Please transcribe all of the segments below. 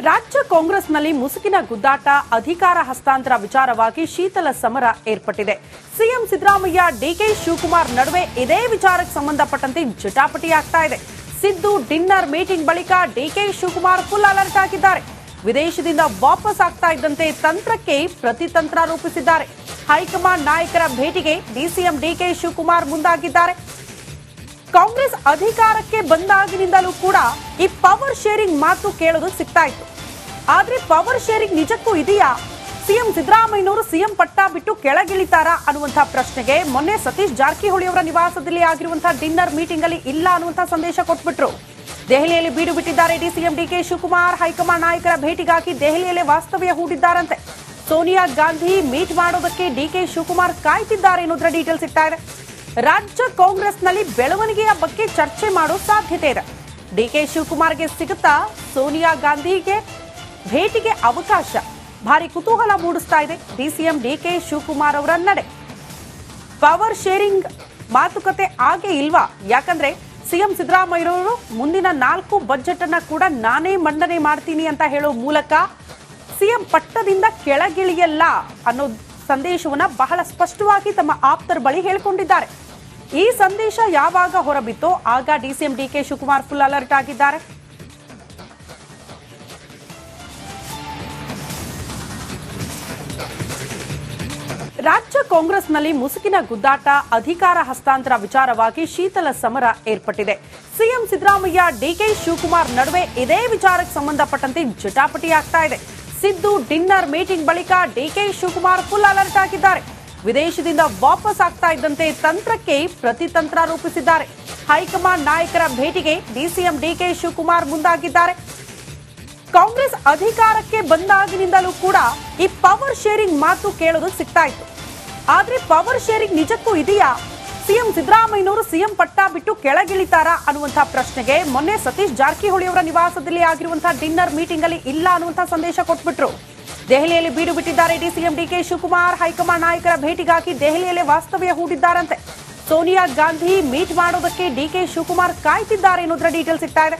ರಾಜ್ಯ ಕಾಂಗ್ರೆಸ್ನಲ್ಲಿ ಮುಸುಕಿನ ಗುದ್ದಾಟ, ಅಧಿಕಾರ ಹಸ್ತಾಂತರ ವಿಚಾರವಾಗಿ ಶೀತಲ ಸಮರ ಏರ್ಪಟ್ಟಿದೆ. ಸಿಎಂ ಸಿದ್ದರಾಮಯ್ಯ, ಡಿಕೆ ಶಿವಕುಮಾರ್ ನಡುವೆ ಇದೇ ವಿಚಾರಕ್ಕೆ ಸಂಬಂಧಪಟ್ಟಂತೆ ಜಟಾಪಟಿ ಆಗ್ತಾ ಇದೆ. ಸಿದ್ದು ಡಿನ್ನರ್ ಮೀಟಿಂಗ್ ಬಳಿಕ ಡಿಕೆ ಶಿವಕುಮಾರ್ ಫುಲ್ ಅಲರ್ಟ್ ಆಗಿದ್ದಾರೆ. ವಿದೇಶದಿಂದ ವಾಪಸ್ ಆಗ್ತಾ ಇದ್ದಂತೆ ತಂತ್ರಕ್ಕೆ ಪ್ರತಿತಂತ್ರ ರೂಪಿಸಿದ್ದಾರೆ. ಹೈಕಮಾಂಡ್ ನಾಯಕರ ಭೇಟಿಗೆ ಡಿಸಿಎಂ ಡಿಕೆ ಶಿವಕುಮಾರ್ ಮುಂದಾಗಿದ್ದಾರೆ. ಕಾಂಗ್ರೆಸ್ ಅಧಿಕಾರಕ್ಕೆ ಬಂದಾಗಿನಿಂದಲೂ ಕೂಡ ಈ ಪವರ್ ಶೇರಿಂಗ್ ಮಾತು ಕೇಳೋದು ಸಿಗ್ತಾ ಇತ್ತು. ಆದ್ರೆ ಪವರ್ ಶೇರಿಂಗ್ ನಿಜಕ್ಕೂ ಇದೆಯಾ? ಸಿಎಂ ಸಿದ್ದರಾಮಯ್ಯನವರು ಸಿಎಂ ಪಟ್ಟ ಬಿಟ್ಟು ಕೆಳಗಿಳಿತಾರಾ ಅನ್ನುವಂತಹ ಪ್ರಶ್ನೆಗೆ ಮೊನ್ನೆ ಸತೀಶ್ ಜಾರಕಿಹೊಳಿ ಅವರ ನಿವಾಸದಲ್ಲಿ ಆಗಿರುವಂತಹ ಡಿನ್ನರ್ ಮೀಟಿಂಗ್ ಅಲ್ಲಿ ಇಲ್ಲ ಅನ್ನುವಂತಹ ಸಂದೇಶ ಕೊಟ್ಬಿಟ್ರು. ದೆಹಲಿಯಲ್ಲಿ ಬೀಡು ಬಿಟ್ಟಿದ್ದಾರೆ ಡಿಸಿಎಂ ಡಿಕೆ ಶಿವಕುಮಾರ್. ಹೈಕಮಾಂಡ್ ನಾಯಕರ ಭೇಟಿಗಾಗಿ ದೆಹಲಿಯಲ್ಲೇ ವಾಸ್ತವ್ಯ ಹೂಡಿದ್ದಾರಂತೆ. ಸೋನಿಯಾ ಗಾಂಧಿ ಮೀಟ್ ಮಾಡೋದಕ್ಕೆ ಡಿಕೆ ಶಿವಕುಮಾರ್ ಕಾಯ್ತಿದ್ದಾರೆ ಅನ್ನೋದ್ರ ಡೀಟೇಲ್ಸ್ ಸಿಗ್ತಾ ಇದೆ. ರಾಜ್ಯ ಕಾಂಗ್ರೆಸ್ನಲ್ಲಿ ಬೆಳವಣಿಗೆಯ ಬಗ್ಗೆ ಚರ್ಚೆ ಮಾಡೋ ಸಾಧ್ಯತೆ ಇದೆ. ಡಿಕೆ ಶಿವಕುಮಾರ್ಗೆ ಸಿಗುತ್ತಾ ಸೋನಿಯಾ ಗಾಂಧಿಗೆ ಭೇಟಿಗೆ ಅವಕಾಶ? ಭಾರಿ ಕುತೂಹಲ ಮೂಡಿಸ್ತಾ ಇದೆ ಡಿಸಿಎಂ ಡಿಕೆ ಶಿವಕುಮಾರ್ ಅವರ ನಡೆ. ಪವರ್ ಶೇರಿಂಗ್ ಮಾತುಕತೆ ಆಗೇ ಇಲ್ವಾ? ಯಾಕಂದ್ರೆ ಸಿಎಂ ಸಿದ್ದರಾಮಯ್ಯರವರು ಮುಂದಿನ 4 ಬಜೆಟ್ ಅನ್ನ ಕೂಡ ನಾನೇ ಮಂಡನೆ ಮಾಡ್ತೀನಿ ಅಂತ ಹೇಳೋ ಮೂಲಕ ಸಿಎಂ ಪಟ್ಟದಿಂದ ಕೆಳಗಿಳಿಯಲ್ಲ ಅನ್ನೋ ಸಂದೇಶವನ್ನ ಬಹಳ ಸ್ಪಷ್ಟವಾಗಿ ತಮ್ಮ ಆಪ್ತರ ಬಳಿ ಹೇಳಿಕೊಂಡಿದ್ದಾರೆ. ಈ ಸಂದೇಶ ಯಾವಾಗ ಹೊರಬಿತ್ತೋ ಆಗ DCM DK Shivakumar full alert ಆಗಿದ್ದಾರೆ. ರಾಜ್ಯ ಕಾಂಗ್ರೆಸ್ನಲ್ಲಿ ಮುಸುಕಿನ ಗುದ್ದಾಟ, ಅಧಿಕಾರ ಹಸ್ತಾಂತರ ವಿಚಾರವಾಗಿ ಶೀತಲ ಸಮರ ಏರ್ಪಟ್ಟಿದೆ. ಸಿಎಂ ಸಿದ್ದರಾಮಯ್ಯ, ಡಿಕೆ ಶಿವಕುಮಾರ್ ನಡುವೆ ಇದೇ ವಿಚಾರಕ್ಕೆ ಸಂಬಂಧಪಟ್ಟಂತೆ ಜಟಾಪಟಿ ಆಗ್ತಾ ಇದೆ. ಸಿದ್ದು ಡಿನ್ನರ್ ಮೀಟಿಂಗ್ ಬಳಿಕ ಡಿಕೆ ಶಿವಕುಮಾರ್ ಫುಲ್ ಅಲರ್ಟ್ ಆಗಿದ್ದಾರೆ. ವಿದೇಶದಿಂದ ವಾಪಸ್ ಆಗ್ತಾ ಇದ್ದಂತೆ ತಂತ್ರಕ್ಕೆ ಪ್ರತಿತಂತ್ರ ರೂಪಿಸಿದ್ದಾರೆ. ಹೈಕಮಾಂಡ್ ನಾಯಕರ ಭೇಟಿಗೆ ಡಿಸಿಎಂ ಡಿಕೆ ಶಿವಕುಮಾರ್ ಮುಂದಾಗಿದ್ದಾರೆ. ಕಾಂಗ್ರೆಸ್ ಅಧಿಕಾರಕ್ಕೆ ಬಂದಾಗಿನಿಂದಲೂ ಕೂಡ ಈ ಪವರ್ ಶೇರಿಂಗ್ ಮಾತು ಕೇಳೋದು ಸಿಗ್ತಾ ಇತ್ತು. ಆದ್ರೆ ಪವರ್ ಶೇರಿಂಗ್ ನಿಜಕ್ಕೂ ಇದೆಯಾ? ಸಿಎಂ ಸಿದ್ದರಾಮಯ್ಯನವರು ಸಿಎಂ ಪಟ್ಟ ಬಿಟ್ಟು ಕೆಳಗಿಳಿತಾರಾ ಅನ್ನುವಂತಹ ಪ್ರಶ್ನೆಗೆ ಮೊನ್ನೆ ಸತೀಶ್ ಜಾರಕಿಹೊಳಿ ಅವರ ನಿವಾಸದಲ್ಲಿ ಆಗಿರುವಂತಹ ಡಿನ್ನರ್ ಮೀಟಿಂಗ್ ಅಲ್ಲಿ ಇಲ್ಲ ಅನ್ನುವಂತಹ ಸಂದೇಶ ಕೊಟ್ಬಿಟ್ರು. ದೆಹಲಿಯಲ್ಲಿ ಬೀಡು ಬಿಟ್ಟಿದ್ದಾರೆ ಡಿಸಿಎಂ ಡಿಕೆ ಶಿವಕುಮಾರ್. ಹೈಕಮಾಂಡ್ ನಾಯಕರ ಭೇಟಿಗಾಗಿ ದೆಹಲಿಯಲ್ಲೇ ವಾಸ್ತವ್ಯ ಹೂಡಿದ್ದಾರಂತೆ. ಸೋನಿಯಾ ಗಾಂಧಿ ಮೀಟ್ ಮಾಡೋದಕ್ಕೆ ಡಿಕೆ ಶಿವಕುಮಾರ್ ಕಾಯ್ತಿದ್ದಾರೆ ಅನ್ನೋದ್ರ ಡೀಟೇಲ್ಸ್ ಸಿಗ್ತಾ ಇದೆ.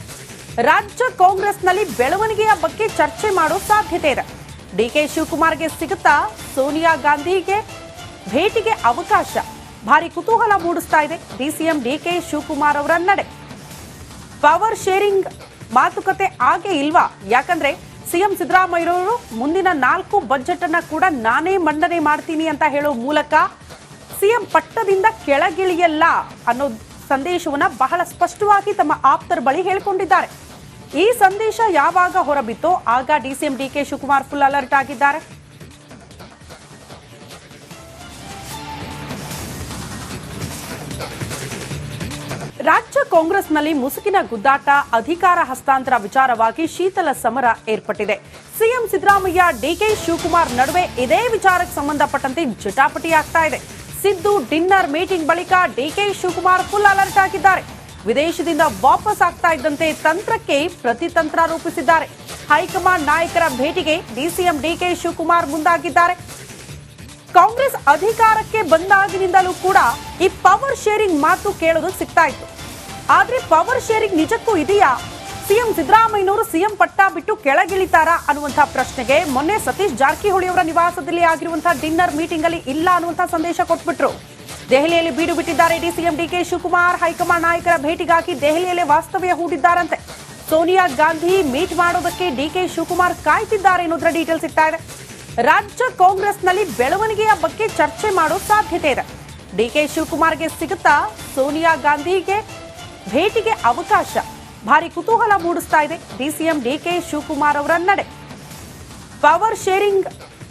ರಾಜ್ಯ ಕಾಂಗ್ರೆಸ್ನಲ್ಲಿ ಬೆಳವಣಿಗೆಯ ಬಗ್ಗೆ ಚರ್ಚೆ ಮಾಡೋ ಸಾಧ್ಯತೆ ಇದೆ. ಡಿಕೆ ಶಿವಕುಮಾರ್ಗೆ ಸಿಗುತ್ತಾ ಸೋನಿಯಾ ಗಾಂಧಿಗೆ ಭೇಟಿಗೆ ಅವಕಾಶ? ಭಾರಿ ಕುತೂಹಲ ಮೂಡಿಸ್ತಾ ಇದೆ ಡಿಸಿಎಂ ಡಿಕೆ ಶಿವಕುಮಾರ್ ಅವರ ನಡೆ. ಪವರ್ ಶೇರಿಂಗ್ ಮಾತುಕತೆ ಆಗೇ ಇಲ್ವಾ? ಯಾಕಂದ್ರೆ ಸಿಎಂ ಸಿದ್ದರಾಮಯ್ಯರವರು ಮುಂದಿನ 4 ಬಜೆಟ್ ಅನ್ನ ಕೂಡ ನಾನೇ ಮಂಡನೆ ಮಾಡ್ತೀನಿ ಅಂತ ಹೇಳೋ ಮೂಲಕ ಸಿಎಂ ಪಟ್ಟದಿಂದ ಕೆಳಗಿಳಿಯಲ್ಲ ಅನ್ನೋ ಸಂದೇಶವನ್ನ ಬಹಳ ಸ್ಪಷ್ಟವಾಗಿ ತಮ್ಮ ಆಪ್ತರ ಬಳಿ ಹೇಳಿಕೊಂಡಿದ್ದಾರೆ. ಈ ಸಂದೇಶ ಯಾವಾಗ ಹೊರಬಿತ್ತೋ ಆಗ DCM DK Shivakumar full alert ಆಗಿದ್ದಾರೆ. ರಾಜ್ಯ ಕಾಂಗ್ರೆಸ್ನಲ್ಲಿ ಮುಸುಕಿನ ಗುದ್ದಾಟ, ಅಧಿಕಾರ ಹಸ್ತಾಂತರ ವಿಚಾರವಾಗಿ ಶೀತಲ ಸಮರ ಏರ್ಪಟ್ಟಿದೆ. ಸಿಎಂ ಸಿದ್ದರಾಮಯ್ಯ, ಡಿಕೆ ಶಿವಕುಮಾರ್ ನಡುವೆ ಇದೇ ವಿಚಾರಕ್ಕೆ ಸಂಬಂಧಪಟ್ಟಂತೆ ಜಟಾಪಟಿ ಆಗ್ತಾ ಇದೆ. ಸಿದ್ದು ಡಿನ್ನರ್ ಮೀಟಿಂಗ್ ಬಳಿಕ ಡಿಕೆ ಶಿವಕುಮಾರ್ ಫುಲ್ ಅಲರ್ಟ್ ಆಗಿದ್ದಾರೆ. ವಿದೇಶದಿಂದ ವಾಪಸ್ ಆಗ್ತಾ ಇದ್ದಂತೆ ತಂತ್ರಕ್ಕೆ ಪ್ರತಿತಂತ್ರ ರೂಪಿಸಿದ್ದಾರೆ. ಹೈಕಮಾಂಡ್ ನಾಯಕರ ಭೇಟಿಗೆ ಡಿಸಿಎಂ ಡಿಕೆ ಶಿವಕುಮಾರ್ ಮುಂದಾಗಿದ್ದಾರೆ. ಕಾಂಗ್ರೆಸ್ ಅಧಿಕಾರಕ್ಕೆ ಬಂದಾಗಿನಿಂದಲೂ ಕೂಡ ಈ ಪವರ್ ಶೇರಿಂಗ್ ಮಾತು ಕೇಳೋದು ಸಿಗ್ತಾ ಇತ್ತು. ಆದ್ರೆ ಪವರ್ ಶೇರಿಂಗ್ ನಿಜಕ್ಕೂ ಇದೆಯಾ? ಸಿಎಂ ಸಿದ್ದರಾಮಯ್ಯನವರು ಸಿಎಂ ಪಟ್ಟ ಬಿಟ್ಟು ಕೆಳಗಿಳಿತಾರಾ ಅನ್ನುವಂತಹ ಪ್ರಶ್ನೆಗೆ ಮೊನ್ನೆ ಸತೀಶ್ ಜಾರಕಿಹೊಳಿ ಅವರ ನಿವಾಸದಲ್ಲಿ ಆಗಿರುವಂತಹ ಡಿನ್ನರ್ ಮೀಟಿಂಗ್ ಅಲ್ಲಿ ಇಲ್ಲ ಅನ್ನುವಂತಹ ಸಂದೇಶ ಕೊಟ್ಬಿಟ್ರು. ದೆಹಲಿಯಲ್ಲಿ ಬೀಡು ಬಿಟ್ಟಿದ್ದಾರೆ ಡಿಸಿಎಂ ಡಿಕೆ ಶಿವಕುಮಾರ್. ಹೈಕಮಾಂಡ್ ನಾಯಕರ ಭೇಟಿಗಾಗಿ ದೆಹಲಿಯಲ್ಲೇ ವಾಸ್ತವ್ಯ ಹೂಡಿದ್ದಾರಂತೆ. ಸೋನಿಯಾ ಗಾಂಧಿ ಮೀಟ್ ಮಾಡೋದಕ್ಕೆ ಡಿಕೆ ಶಿವಕುಮಾರ್ ಕಾಯ್ತಿದ್ದಾರೆ ಅನ್ನೋದ್ರ ಡೀಟೇಲ್ಸ್ ಸಿಗ್ತಾ ಇದೆ. ರಾಜ್ಯ ಕಾಂಗ್ರೆಸ್ನಲ್ಲಿ ಬೆಳವಣಿಗೆಯ ಬಗ್ಗೆ ಚರ್ಚೆ ಮಾಡೋ ಸಾಧ್ಯತೆ ಇದೆ. ಡಿಕೆ ಶಿವಕುಮಾರ್ಗೆ ಸಿಗುತ್ತಾ ಸೋನಿಯಾ ಗಾಂಧಿಗೆ ಭೇಟಿಗೆ ಅವಕಾಶ? ಭಾರಿ ಕುತೂಹಲ ಮೂಡಿಸ್ತಾ ಇದೆ ಡಿಸಿಎಂ ಡಿಕೆ ಶಿವಕುಮಾರ್ ಅವರ ನಡೆ. ಪವರ್ ಶೇರಿಂಗ್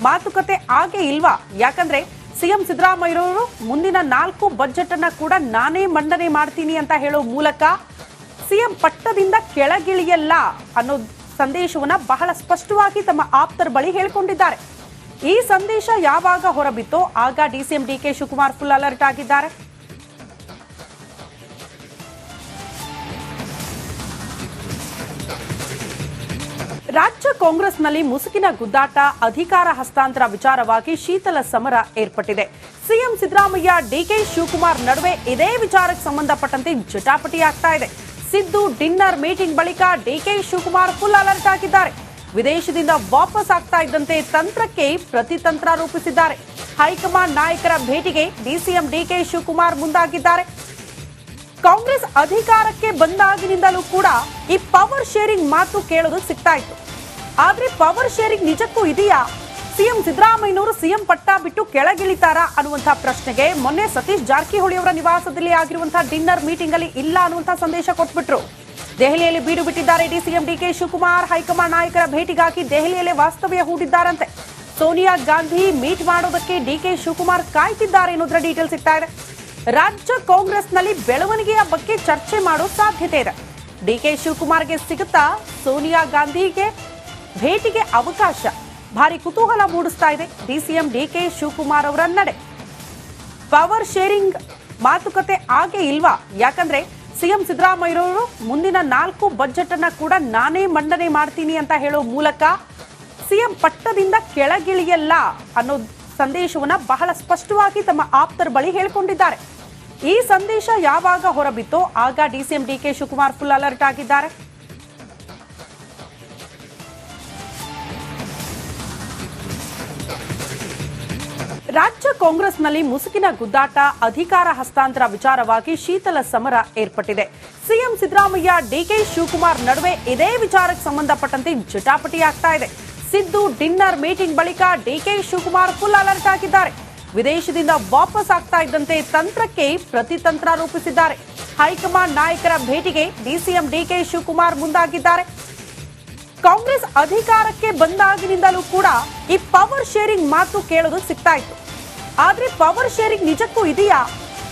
ಮಾತುಕತೆ ಆಗೇ ಇಲ್ವಾ? ಯಾಕಂದ್ರೆ ಸಿಎಂ ಸಿದ್ದರಾಮಯ್ಯರವರು ಮುಂದಿನ 4 ಬಜೆಟ್ ಅನ್ನ ಕೂಡ ನಾನೇ ಮಂಡನೆ ಮಾಡ್ತೀನಿ ಅಂತ ಹೇಳೋ ಮೂಲಕ ಸಿಎಂ ಪಟ್ಟದಿಂದ ಕೆಳಗಿಳಿಯಲ್ಲ ಅನ್ನೋ ಸಂದೇಶವನ್ನ ಬಹಳ ಸ್ಪಷ್ಟವಾಗಿ ತಮ್ಮ ಆಪ್ತರ ಬಳಿ ಹೇಳಿಕೊಂಡಿದ್ದಾರೆ. ಈ ಸಂದೇಶ ಯಾವಾಗ ಹೊರಬಿತ್ತೋ ಆಗ DCM DK Shivakumar full alert ಆಗಿದ್ದಾರೆ. ರಾಜ್ಯ ಕಾಂಗ್ರೆಸ್ನಲ್ಲಿ ಮುಸುಕಿನ ಗುದ್ದಾಟ, ಅಧಿಕಾರ ಹಸ್ತಾಂತರ ವಿಚಾರವಾಗಿ ಶೀತಲ ಸಮರ ಏರ್ಪಟ್ಟಿದೆ. ಸಿಎಂ ಸಿದ್ದರಾಮಯ್ಯ, ಡಿಕೆ ಶಿವಕುಮಾರ್ ನಡುವೆ ಇದೇ ವಿಚಾರಕ್ಕೆ ಸಂಬಂಧಪಟ್ಟಂತೆ ಜಟಾಪಟಿ ಆಗ್ತಾ ಇದೆ. ಸಿದ್ದು ಡಿನ್ನರ್ ಮೀಟಿಂಗ್ ಬಳಿಕ ಡಿಕೆ ಶಿವಕುಮಾರ್ ಫುಲ್ ಅಲರ್ಟ್ ಆಗಿದ್ದಾರೆ. ವಿದೇಶದಿಂದ ವಾಪಸ್ ಆಗ್ತಾ ಇದ್ದಂತೆ ತಂತ್ರಕ್ಕೆ ಪ್ರತಿತಂತ್ರ ರೂಪಿಸಿದ್ದಾರೆ. ಹೈಕಮಾಂಡ್ ನಾಯಕರ ಭೇಟಿಗೆ ಡಿಸಿಎಂ ಡಿಕೆ ಶಿವಕುಮಾರ್ ಮುಂದಾಗಿದ್ದಾರೆ. ಕಾಂಗ್ರೆಸ್ ಅಧಿಕಾರಕ್ಕೆ ಬಂದಾಗಿನಿಂದಲೂ ಕೂಡ ಈ ಪವರ್ ಶೇರಿಂಗ್ ಮಾತು ಕೇಳೋದು ಸಿಗ್ತಾ ಇತ್ತು. ಆದ್ರೆ ಪವರ್ ಶೇರಿಂಗ್ ನಿಜಕ್ಕೂ ಇದೆಯಾ? ಸಿಎಂ ಸಿದ್ದರಾಮಯ್ಯನವರು ಸಿಎಂ ಪಟ್ಟ ಬಿಟ್ಟು ಕೆಳಗಿಳಿತಾರಾ ಅನ್ನುವಂತಹ ಪ್ರಶ್ನೆಗೆ ಮೊನ್ನೆ ಸತೀಶ್ ಜಾರಕಿಹೊಳಿ ಅವರ ನಿವಾಸದಲ್ಲಿ ಆಗಿರುವಂತಹ ಡಿನ್ನರ್ ಮೀಟಿಂಗ್ ಅಲ್ಲಿ ಇಲ್ಲ ಅನ್ನುವಂತಹ ಸಂದೇಶ ಕೊಟ್ಬಿಟ್ರು. ದೆಹಲಿಯಲ್ಲಿ ಬೀಡು ಬಿಟ್ಟಿದ್ದಾರೆ ಡಿಸಿಎಂ ಡಿಕೆ ಶಿವಕುಮಾರ್. ಹೈಕಮಾಂಡ್ ನಾಯಕರ ಭೇಟಿಗಾಗಿ ದೆಹಲಿಯಲ್ಲೇ ವಾಸ್ತವ್ಯ ಹೂಡಿದ್ದಾರಂತೆ. ಸೋನಿಯಾ ಗಾಂಧಿ ಮೀಟ್ ಮಾಡೋದಕ್ಕೆ ಡಿಕೆ ಶಿವಕುಮಾರ್ ಕಾಯ್ತಿದ್ದಾರೆ ಅನ್ನೋದ್ರ ಡೀಟೇಲ್ ಸಿಗ್ತಾ ಇದೆ. ರಾಜ್ಯ ಕಾಂಗ್ರೆಸ್ನಲ್ಲಿ ಬೆಳವಣಿಗೆಯ ಬಗ್ಗೆ ಚರ್ಚೆ ಮಾಡೋ ಸಾಧ್ಯತೆ ಇದೆ. ಡಿಕೆ ಶಿವಕುಮಾರ್ಗೆ ಸಿಗುತ್ತಾ ಸೋನಿಯಾ ಗಾಂಧಿಗೆ ಭೇಟಿಗೆ ಅವಕಾಶ? ಭಾರಿ ಕುತೂಹಲ ಮೂಡಿಸ್ತಾ ಇದೆ ಡಿಸಿಎಂ ಡಿಕೆ ಶಿವಕುಮಾರ್ ಅವರ ನಡೆ. ಪವರ್ ಶೇರಿಂಗ್ ಮಾತುಕತೆ ಆಗೇ ಇಲ್ವಾ? ಯಾಕಂದ್ರೆ ಸಿಎಂ ಸಿದ್ದರಾಮಯ್ಯರವರು ಮುಂದಿನ 4 ಬಜೆಟ್ ಅನ್ನ ಕೂಡ ನಾನೇ ಮಂಡನೆ ಮಾಡ್ತೀನಿ ಅಂತ ಹೇಳೋ ಮೂಲಕ ಸಿಎಂ ಪಟ್ಟದಿಂದ ಕೆಳಗಿಳಿಯಲ್ಲ ಅನ್ನೋ ಸಂದೇಶವನ್ನ ಬಹಳ ಸ್ಪಷ್ಟವಾಗಿ ತಮ್ಮ ಆಪ್ತರ ಬಳಿ ಹೇಳಿಕೊಂಡಿದ್ದಾರೆ. ಈ ಸಂದೇಶ ಯಾವಾಗ ಹೊರಬಿತ್ತೋ ಆಗ DCM DK Shivakumar full alert ಆಗಿದ್ದಾರೆ. ರಾಜ್ಯ ಕಾಂಗ್ರೆಸ್ನಲ್ಲಿ ಮುಸುಕಿನ ಗುದ್ದಾಟ, ಅಧಿಕಾರ ಹಸ್ತಾಂತರ ವಿಚಾರವಾಗಿ ಶೀತಲ ಸಮರ ಏರ್ಪಟ್ಟಿದೆ. ಸಿಎಂ ಸಿದ್ದರಾಮಯ್ಯ ಡಿಕೆ ಶಿವಕುಮಾರ್ ನಡುವೆ ಇದೇ ವಿಚಾರಕ್ಕೆ ಸಂಬಂಧಪಟ್ಟಂತೆ ಜಟಾಪಟಿ ಆಗ್ತಾ ಇದೆ. ಸಿದ್ದು ಡಿನ್ನರ್ ಮೀಟಿಂಗ್ ಬಳಿಕ ಡಿಕೆ ಶಿವಕುಮಾರ್ ಫುಲ್ ಅಲರ್ಟ್ ಆಗಿದ್ದಾರೆ. ವಿದೇಶದಿಂದ ವಾಪಸ್ ಆಗ್ತಾ ಇದ್ದಂತೆ ತಂತ್ರಕ್ಕೆ ಪ್ರತಿತಂತ್ರ ರೂಪಿಸಿದ್ದಾರೆ. ಹೈಕಮಾಂಡ್ ನಾಯಕರ ಭೇಟಿಗೆ ಡಿಸಿಎಂ ಡಿಕೆ ಶಿವಕುಮಾರ್ ಮುಂದಾಗಿದ್ದಾರೆ. ಕಾಂಗ್ರೆಸ್ ಅಧಿಕಾರಕ್ಕೆ ಬಂದಾಗಿನಿಂದಲೂ ಕೂಡ ಈ ಪವರ್ ಶೇರಿಂಗ್ ಮಾತು ಕೇಳೋದು ಸಿಗ್ತಾ ಇತ್ತು. ಆದ್ರೆ ಪವರ್ ಶೇರಿಂಗ್ ನಿಜಕ್ಕೂ ಇದೆಯಾ?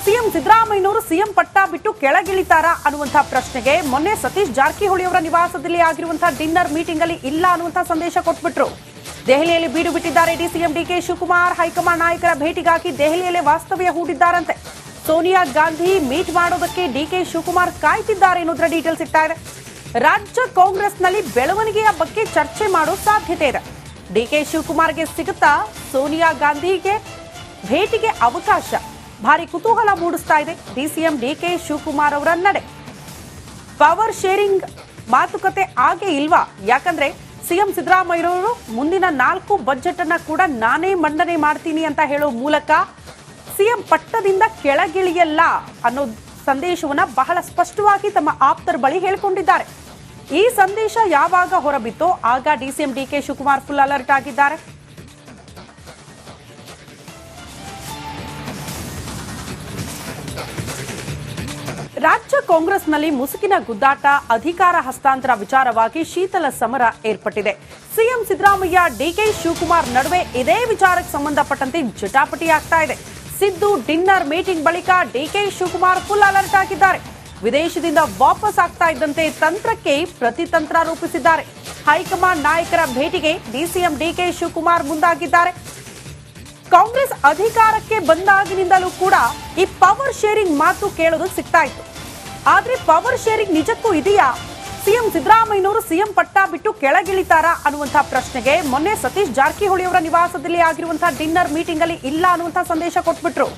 ಸಿಎಂ ಸಿದ್ದರಾಮಯ್ಯನವರು ಸಿಎಂ ಪಟ್ಟ ಬಿಟ್ಟು ಕೆಳಗಿಳಿತಾರಾ ಅನ್ನುವಂತಹ ಪ್ರಶ್ನೆಗೆ ಮೊನ್ನೆ ಸತೀಶ್ ಜಾರಕಿಹೊಳಿ ಅವರ ನಿವಾಸದಲ್ಲಿ ಆಗಿರುವಂತಹ ಡಿನ್ನರ್ ಮೀಟಿಂಗ್ ಅಲ್ಲಿ ಇಲ್ಲ ಅನ್ನುವಂತಹ ಸಂದೇಶ ಕೊಟ್ಬಿಟ್ರು. ದೆಹಲಿಯಲ್ಲಿ ಬೀಡು ಬಿಟ್ಟಿದ್ದಾರೆ ಡಿಸಿಎಂ ಡಿಕೆ ಶಿವಕುಮಾರ್. ಹೈಕಮಾಂಡ್ ನಾಯಕರ ಭೇಟಿಗಾಗಿ ದೆಹಲಿಯಲ್ಲೇ ವಾಸ್ತವ್ಯ ಹೂಡಿದ್ದಾರಂತೆ. ಸೋನಿಯಾ ಗಾಂಧಿ ಮೀಟ್ ಮಾಡೋದಕ್ಕೆ ಡಿಕೆ ಶಿವಕುಮಾರ್ ಕಾಯ್ತಿದ್ದಾರೆ ಅನ್ನೋದ್ರ ಡೀಟೇಲ್ ಸಿಗ್ತಾ ಇದೆ. ರಾಜ್ಯ ಕಾಂಗ್ರೆಸ್ನಲ್ಲಿ ಬೆಳವಣಿಗೆಯ ಬಗ್ಗೆ ಚರ್ಚೆ ಮಾಡೋ ಸಾಧ್ಯತೆ ಇದೆ. ಡಿಕೆ ಶಿವಕುಮಾರ್ಗೆ ಸಿಗುತ್ತಾ ಸೋನಿಯಾ ಗಾಂಧಿಗೆ ಭೇಟಿಗೆ ಅವಕಾಶ? ಭಾರಿ ಕುತೂಹಲ ಮೂಡಿಸ್ತಾ ಇದೆ ಡಿಸಿಎಂ ಡಿಕೆ ಶಿವಕುಮಾರ್ ಅವರ ನಡೆ. ಪವರ್ ಶೇರಿಂಗ್ ಮಾತುಕತೆ ಆಗೇ ಇಲ್ವಾ? ಯಾಕಂದ್ರೆ ಸಿಎಂ ಸಿದ್ದರಾಮಯ್ಯರವರು ಮುಂದಿನ 4 ಬಜೆಟ್ ಅನ್ನ ಕೂಡ ನಾನೇ ಮಂಡನೆ ಮಾಡ್ತೀನಿ ಅಂತ ಹೇಳೋ ಮೂಲಕ ಸಿಎಂ ಪಟ್ಟದಿಂದ ಕೆಳಗಿಳಿಯಲ್ಲ ಅನ್ನೋ ಸಂದೇಶವನ್ನ ಬಹಳ ಸ್ಪಷ್ಟವಾಗಿ ತಮ್ಮ ಆಪ್ತರ ಬಳಿ ಹೇಳಿಕೊಂಡಿದ್ದಾರೆ. ಈ ಸಂದೇಶ ಯಾವಾಗ ಹೊರಬಿತ್ತೋ ಆಗ DCM DK Shivakumar full alert ಆಗಿದ್ದಾರೆ. ರಾಜ್ಯ ಕಾಂಗ್ರೆಸ್ನಲ್ಲಿ ಮುಸುಕಿನ ಗುದ್ದಾಟ, ಅಧಿಕಾರ ಹಸ್ತಾಂತರ ವಿಚಾರವಾಗಿ ಶೀತಲ ಸಮರ ಏರ್ಪಟ್ಟಿದೆ. ಸಿಎಂ ಸಿದ್ದರಾಮಯ್ಯ ಡಿಕೆ ಶಿವಕುಮಾರ್ ನಡುವೆ ಇದೇ ವಿಚಾರಕ್ಕೆ ಸಂಬಂಧಪಟ್ಟಂತೆ ಜಟಾಪಟಿ ಆಗ್ತಾ ಇದೆ. ಸಿದ್ದು ಡಿನ್ನರ್ ಮೀಟಿಂಗ್ ಬಳಿಕ ಡಿಕೆ ಶಿವಕುಮಾರ್ ಫುಲ್ ಅಲರ್ಟ್ ಆಗಿದ್ದಾರೆ. ವಿದೇಶದಿಂದ ವಾಪಸ್ ಆಗ್ತಾ ಇದ್ದಂತೆ ತಂತ್ರಕ್ಕೆ ಪ್ರತಿತಂತ್ರ ರೂಪಿಸಿದ್ದಾರೆ. ಹೈಕಮಾಂಡ್ ನಾಯಕರ ಭೇಟಿಗೆ ಡಿಸಿಎಂ ಡಿಕೆ ಶಿವಕುಮಾರ್ ಮುಂದಾಗಿದ್ದಾರೆ. ಕಾಂಗ್ರೆಸ್ ಅಧಿಕಾರಕ್ಕೆ ಬಂದಾಗಿನಿಂದಲೂ ಕೂಡ ಈ ಪವರ್ ಶೇರಿಂಗ್ ಮಾತು ಕೇಳೋದು ಸಿಗ್ತಾ ಇತ್ತು. ಆದ್ರೆ ಪವರ್ ಶೇರಿಂಗ್ ನಿಜಕ್ಕೂ ಇದೆಯಾ? ಸಿಎಂ ಸಿದ್ದರಾಮಯ್ಯನವರು ಸಿಎಂ ಪಟ್ಟ ಬಿಟ್ಟು ಕೆಳಗಿಳಿತಾರಾ ಅನ್ನುವಂತಹ ಪ್ರಶ್ನೆಗೆ ಮೊನ್ನೆ ಸತೀಶ್ ಜಾರಕಿಹೊಳಿ ಅವರ ನಿವಾಸದಲ್ಲಿ ಆಗಿರುವಂತಹ ಡಿನ್ನರ್ ಮೀಟಿಂಗ್ ಅಲ್ಲಿ ಇಲ್ಲ ಅನ್ನುವಂತಹ ಸಂದೇಶ ಕೊಟ್ಬಿಟ್ರು.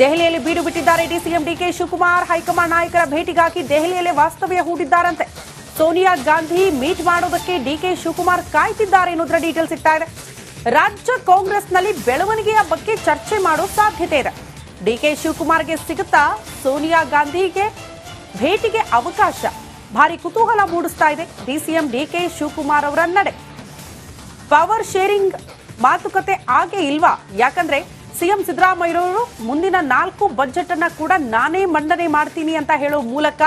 ದೆಹಲಿಯಲ್ಲಿ ಬೀಡು ಬಿಟ್ಟಿದ್ದಾರೆ ಡಿಸಿಎಂ ಡಿಕೆ ಶಿವಕುಮಾರ್. ಹೈಕಮಾಂಡ್ ನಾಯಕರ ಭೇಟಿಗಾಗಿ ದೆಹಲಿಯಲ್ಲೇ ವಾಸ್ತವ್ಯ ಹೂಡಿದ್ದಾರಂತೆ. ಸೋನಿಯಾ ಗಾಂಧಿ ಮೀಟ್ ಮಾಡೋದಕ್ಕೆ ಡಿಕೆ ಶಿವಕುಮಾರ್ ಕಾಯ್ತಿದ್ದಾರೆ ಅನ್ನೋದ್ರ ಡೀಟೇಲ್ ಸಿಗ್ತಾ ಇದೆ. ರಾಜ್ಯ ಕಾಂಗ್ರೆಸ್ನಲ್ಲಿ ಬೆಳವಣಿಗೆಯ ಬಗ್ಗೆ ಚರ್ಚೆ ಮಾಡೋ ಸಾಧ್ಯತೆ ಇದೆ. ಡಿಕೆ ಶಿವಕುಮಾರ್ಗೆ ಸಿಗುತ್ತಾ ಸೋನಿಯಾ ಗಾಂಧಿಗೆ ಭೇಟಿಗೆ ಅವಕಾಶ? ಭಾರಿ ಕುತೂಹಲ ಮೂಡಿಸ್ತಾ ಇದೆ ಡಿಸಿಎಂ ಡಿಕೆ ಶಿವಕುಮಾರ್ ಅವರ ನಡೆ. ಪವರ್ ಶೇರಿಂಗ್ ಮಾತುಕತೆ ಆಗೇ ಇಲ್ವಾ? ಯಾಕಂದ್ರೆ ಸಿಎಂ ಸಿದ್ದರಾಮಯ್ಯರವರು ಮುಂದಿನ 4 ಬಜೆಟ್ ಅನ್ನ ಕೂಡ ನಾನೇ ಮಂಡನೆ ಮಾಡ್ತೀನಿ ಅಂತ ಹೇಳೋ ಮೂಲಕ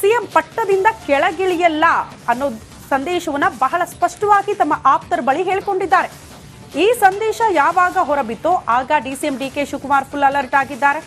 ಸಿಎಂ ಪಟ್ಟದಿಂದ ಕೆಳಗಿಳಿಯಲ್ಲ ಅನ್ನೋ ಸಂದೇಶವನ್ನ ಬಹಳ ಸ್ಪಷ್ಟವಾಗಿ ತಮ್ಮ ಆಪ್ತರ ಬಳಿ ಹೇಳಿಕೊಂಡಿದ್ದಾರೆ. ಈ ಸಂದೇಶ ಯಾವಾಗ ಹೊರಬಿತ್ತೋ ಆಗ DCM DK Shivakumar full alert ಆಗಿದ್ದಾರೆ.